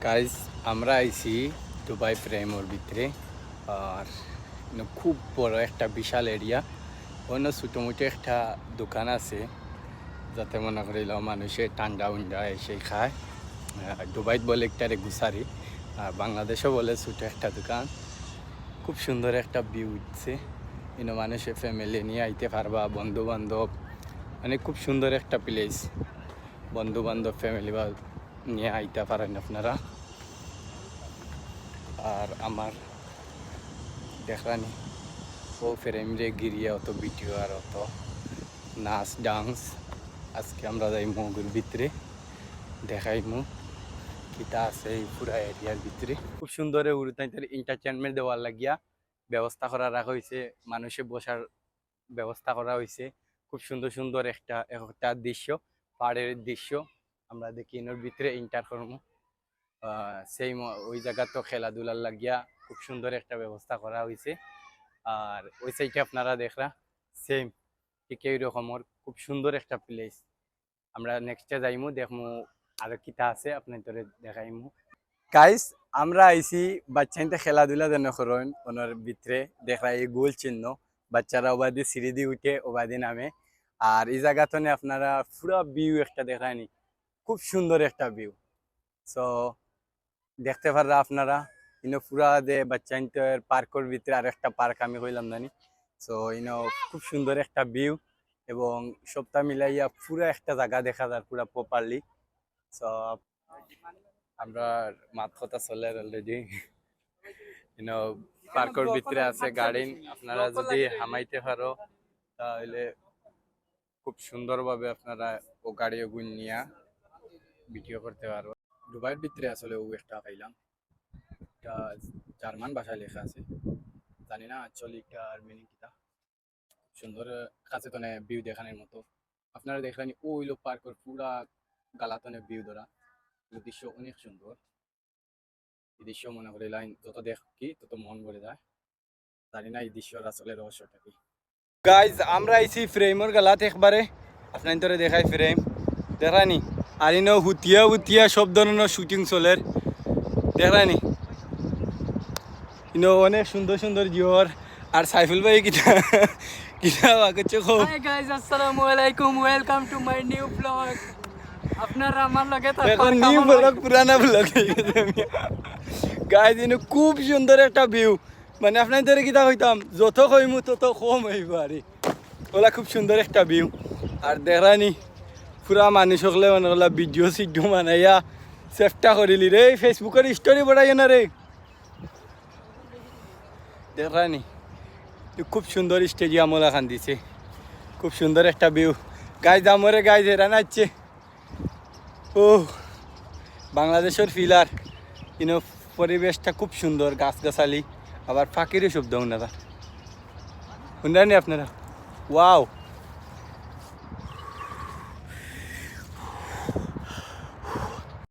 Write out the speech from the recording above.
Guys আমরা আইছি Dubai প্রেমর ভিতরে। আর খুব বড় একটা বিশাল এরিয়া, অন্য ছোটো মোটো একটা দোকান আছে যাতে মনে করিল মানুষে ঠান্ডা উন্ডা এসে খায়। দুবাইত বলে একটা গুসারি, আর বাংলাদেশও বলে ছোটো একটা দোকান। খুব সুন্দর একটা ভিউ উঠছে, মানুষের ফ্যামিলি নিয়ে আইতে পারবা, বন্ধু বান্ধব, মানে খুব সুন্দর একটা প্লেস। বন্ধু বান্ধব ফ্যামিলি বা নিয়ে আইতে পারেন আপনারা। আর আমার দেখানি ও ফ্রেম রে গিরিয়া অত ভিডিও আর অত নাচ ডান্স। আজকে আমরা যাই মগুর ভিতরে, দেখাইমু কিতা আছে এই পুরা এরিয়ার ভিতরে। খুব সুন্দর এন্টারটেনমেন্ট দেওয়ার লাগিয়া ব্যবস্থা করা রাখা হয়েছে, মানুষে বসার ব্যবস্থা করা হয়েছে। খুব সুন্দর সুন্দর একটা দৃশ্য, পাহাড়ের দৃশ্য আমরা দেখি এর ভিতরে ইন্টার করবো। সেই ওই জায়গা তো খেলাধুলার লাগিয়া খুব সুন্দর একটা ব্যবস্থা করা হয়েছে। আর ওই সাইডে আপনারা দেখরা সেম ঠিক এই রকমের খুব সুন্দর একটা প্লেস। আমরা নেক্সটে যাইমু, দেখমু আর কিতা আছে আপনার ধরে দেখাইমু। গাইস আমরা আইছি বাচ্চাইতে খেলাধুলা যেন করেন ওনার ভিতরে। দেখরা এই গোল চিহ্ন, বাচ্চারা ওবাদি সিঁড়ি দিয়ে উঠে ওবাদি নামে। আর এই জায়গাতে আপনারা পুরা ভিউ একটা দেখায়নি, খুব সুন্দর একটা ভিউ। সো দেখতে পাররা আপনারা পুরা দে বাচ্চাইতের পার্কের ভিতরে আর একটা পার্ক আমি কইলাম জানি। সো খুব সুন্দর একটা ভিউ এবং সবটা মিলাইয়া পুরা একটা জায়গা দেখা যায় পুরা প্রপারলি। সো আমরা মাত কথা চলে অলরেডি পার্কের ভিতরে আছে গার্ডেন। আপনারা যদি হামাইতে পারো তাহলে খুব সুন্দরভাবে আপনারা ও গাড়ি ওগুন নিয়ে ভিডিও করতে পারো। দুবাইয়ের ভিতরে আসলে ও একটা পাইলাম, একটা জার্মান ভাষায় লেখা আছে, জানি না আঞ্চলিকটার মিনিং কিটা। সুন্দর কাছে তো ভিউ দেখানোর মতো। আপনারা দেখলেন ওই লোক পার্কের পুরা গালাতনে ভিউ ধরা, দৃশ্য অনেক সুন্দর। এই দৃশ্য মনে করে লাইন যত দেখি তত মন ভরে যায়। জানি না এই দৃশ্যর আসলে রহস্যটা কি। গাইজ আমরা আইছি ফ্রেমের গালাত একবারে, আপনার ধরে দেখাই ফ্রেম দেখানি। আর হুতিয়া হুতিয়া সব ধরনের শুটিং চলের দেখানি। অনেক সুন্দর সুন্দর জিওর। আর সাইফুল ভাই কিটা কিটা বাকছে খুব। হাই গাইস, আসসালামু আলাইকুম, welcome to my new blog. আপনারা আমার লগে এখন নিউ ব্লগ পুরানা ব্লগ গাইজ খুব সুন্দর একটা ভিউ। মানে আপনার ধরে কিটা হইতাম যত কইমু তত কম হইব আর ওলা খুব সুন্দর একটা ভিউ। আর দেখানি পুরা মানুষ হলে মানে ওলা ভিডিও সিডিও বানাইয়া চেষ্টা করিলি রে, ফেসবুকের স্টোরি বড়াই না রে। দেখানি খুব সুন্দর স্টেডিয়াম ওলা খান দিছে, খুব সুন্দর একটা ভিউ। গাইজ আমরে গাইজ এরা নাচছে। ও বাংলাদেশের ফিলার পরিবেশটা খুব সুন্দর, গাছগাছালি, আবার ফাঁকিরও শব্দ ওনারা শুনলেন আপনারা। ওয়াও।